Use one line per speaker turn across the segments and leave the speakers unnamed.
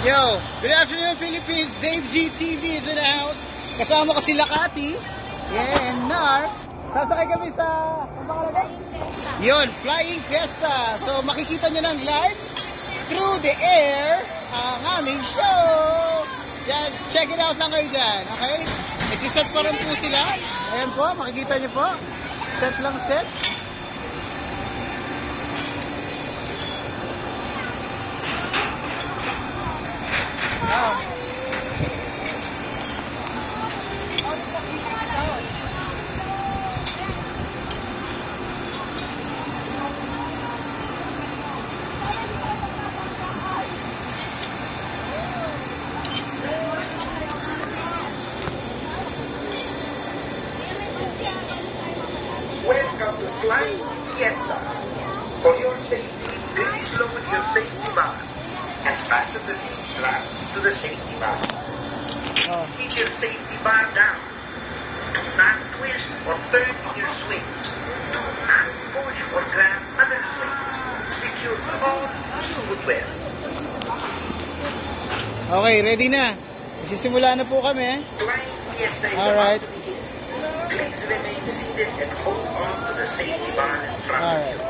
Yo, good afternoon Philippines. Dave G TV is in the house. Kasama ko si Lakati. Yeah, and Nar. Sasakay kami sa, ano pangalan? Yun, Flying Fiesta. So makikita nyo ng live through the air ang aming show. Just check it out lang kayo dyan, okay? Nagsiset pa rin po sila. Ayan po, makikita nyo po. Set lang set.
Welcome to Flying Fiesta. For your safety, please lower your safety bar and fasten the seat strap to the safety bar. Keep your safety bar down. Do not twist or turn in your swings. Do not push or grab other swings. Secure all footwear.
Okay, ready na. Magsisimula na po kami.
Flying Fiesta is
Alright.
about to begin. Please remain seated and hold on to the safety bar in front of you.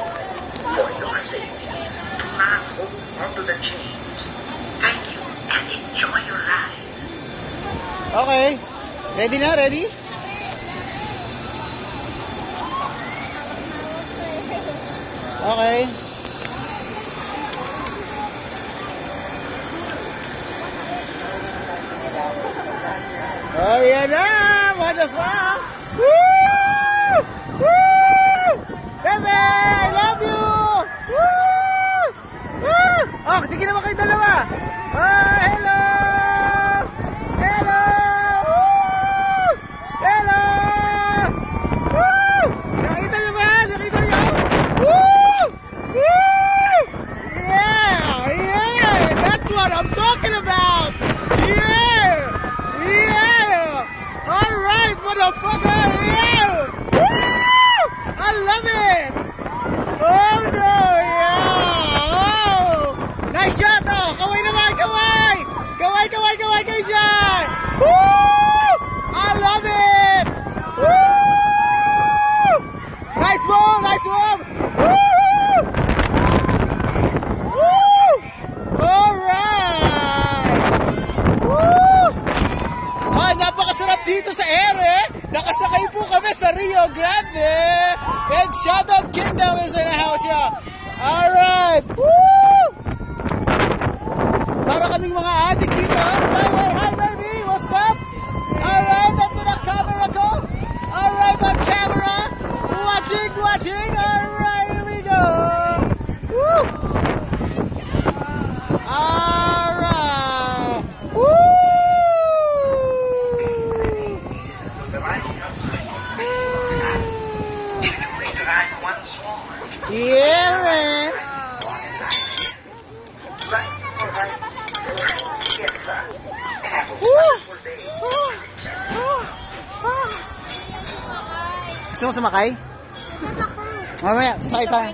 For your safety, do not hold on to the chains. Thank you and enjoy your ride.
Okay. Ready na? Ready? Okay. Oh, yan na! What the fuck? Woo! Woo! Bebe! I love you! Woo! Woo! Oh, tingin naman kayo dalawa! Oh, hello! Hello! Woo! Hello! Woo! Nakita niyo ba? Nakita niyo? Woo! Woo! Yeah! Yeah! That's what I'm talking about! Yeah! Yeah! Alright, motherfucker! Yeah! Woo! I love it! Oh no! Yeah! Oh! Nice shot! Oh! Kaway naman! Kaway! Kaway! Kaway! Kaway kayo dyan! Woo! I love it! Woo! Nice move! Nice move! Woo! Woo! Alright! Woo! Ah, napakasarap dito sa ere. Nakasakay po kami sa Rio Grande. And Shoutout Kingdom is in the house, yeah. Alright. Woo! Para kaming mga addict dito. Hi, baby. What's up? Alright, ito na camera ko. Alright, on camera. Watching. Alright, here we go. Woo! Alright. Woo! Yeah, man. Gusto mo sumakay? Mamaya, sasakay tayo.